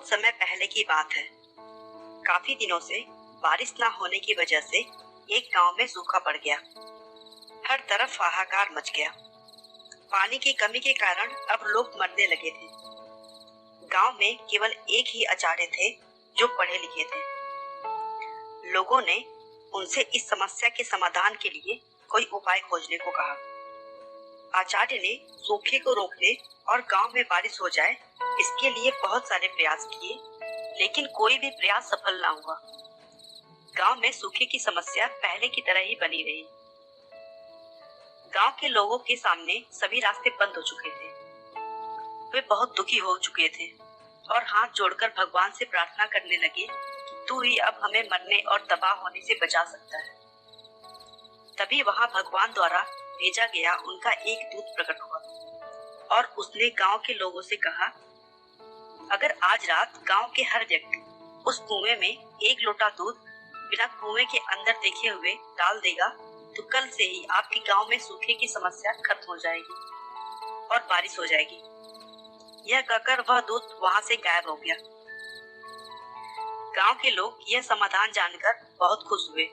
बहुत समय पहले की बात है। काफी दिनों से बारिश ना होने की वजह से एक गांव में सूखा पड़ गया। हर तरफ हाहाकार मच गया। पानी की कमी के कारण अब लोग मरने लगे थे। गांव में केवल एक ही आचार्य थे जो पढ़े लिखे थे। लोगों ने उनसे इस समस्या के समाधान के लिए कोई उपाय खोजने को कहा। आचार्य ने सूखे को रोकने और गांव में बारिश हो जाए इसके लिए बहुत सारे प्रयास किए, लेकिन कोई भी प्रयास सफल ना हुआ। गांव में सूखे की समस्या पहले की तरह ही बनी रही। गांव के लोगों के सामने सभी रास्ते बंद हो चुके थे। वे बहुत दुखी हो चुके थे और हाथ जोड़कर भगवान से प्रार्थना करने लगे कि तू ही अब हमें मरने और तबाह होने से बचा सकता है। तभी वहां भगवान द्वारा भेजा गया उनका एक दूत प्रकट हुआ और उसने गांव के लोगों से कहा, अगर आज रात गांव के हर व्यक्ति उस कुएं में एक लोटा दूध बिना कुएं के अंदर देखे हुए डाल देगा तो कल से ही आपके गांव में सूखे की समस्या खत्म हो जाएगी और बारिश हो जाएगी। यह कहकर वह दूत वहां से गायब हो गया। गांव के लोग यह समाधान जानकर बहुत खुश हुए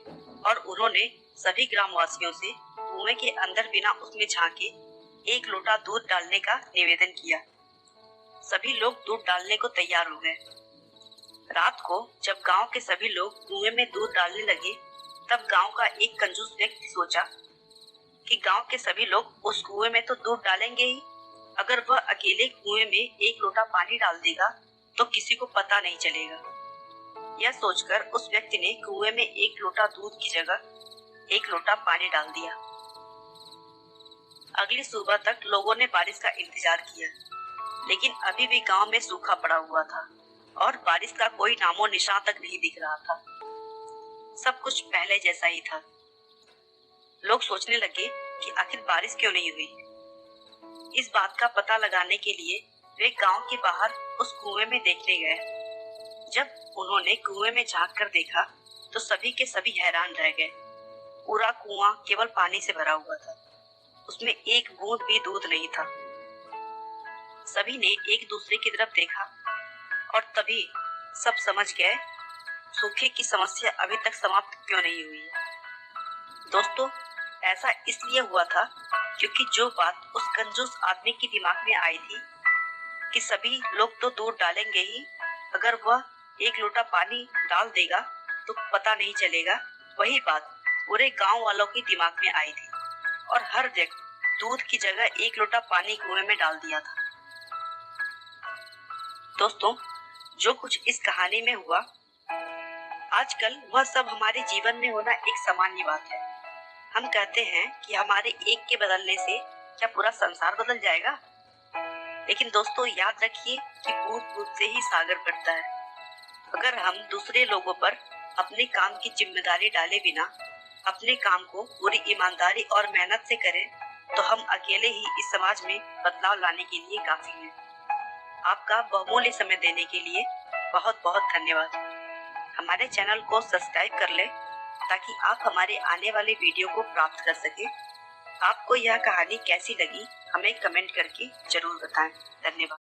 और उन्होंने सभी ग्रामवासियों से कुएं के अंदर बिना उसमें झांके एक लोटा दूध डालने का निवेदन किया। सभी लोग दूध डालने को तैयार हो गए। रात को जब गांव के सभी लोग कुएं में दूध डालने लगे, तब गांव का एक कंजूस व्यक्ति सोचा कि गांव के सभी लोग उस कुएं में तो दूध डालेंगे ही, अगर वह अकेले कुएं में एक लोटा पानी डाल देगा तो किसी को पता नहीं चलेगा। यह सोचकर उस व्यक्ति ने कुएं में एक लोटा दूध की जगह एक लोटा पानी डाल दिया। अगली सुबह तक लोगों ने बारिश का इंतजार किया, लेकिन अभी भी गांव में सूखा पड़ा हुआ था और बारिश का कोई नामो निशान तक नहीं दिख रहा था। सब कुछ पहले जैसा ही था। लोग सोचने लगे कि आखिर बारिश क्यों नहीं हुई। इस बात का पता लगाने के लिए वे गांव के बाहर उस कुएं में देखने गए। जब उन्होंने कुएं में झांक कर देखा तो सभी के सभी हैरान रह गए। पूरा कुआं केवल पानी से भरा हुआ था। उसमें एक बूंद भी दूध नहीं था। सभी ने एक दूसरे की तरफ देखा और तभी सब समझ गए सूखे की समस्या अभी तक समाप्त क्यों नहीं हुई है। दोस्तों, ऐसा इसलिए हुआ था क्योंकि जो बात उस कंजूस आदमी के दिमाग में आई थी कि सभी लोग तो दूध डालेंगे ही, अगर वह एक लोटा पानी डाल देगा तो पता नहीं चलेगा, वही बात पूरे गांव वालों के दिमाग में आई थी और हर व्यक्ति दूध की जगह एक लोटा पानी कुएं में डाल दिया था। दोस्तों, जो कुछ इस कहानी में हुआ आजकल वह सब हमारे जीवन में होना एक सामान्य बात है। हम कहते हैं कि हमारे एक के बदलने से क्या पूरा संसार बदल जाएगा, लेकिन दोस्तों याद रखिए कि बूंद बूंद से ही सागर बढ़ता है। अगर हम दूसरे लोगों पर अपने काम की जिम्मेदारी डाले बिना अपने काम को पूरी ईमानदारी और मेहनत से करें तो हम अकेले ही इस समाज में बदलाव लाने के लिए काफी हैं। आपका बहुमूल्य समय देने के लिए बहुत बहुत धन्यवाद। हमारे चैनल को सब्सक्राइब कर लें ताकि आप हमारे आने वाले वीडियो को प्राप्त कर सकें। आपको यह कहानी कैसी लगी हमें कमेंट करके जरूर बताएं। धन्यवाद।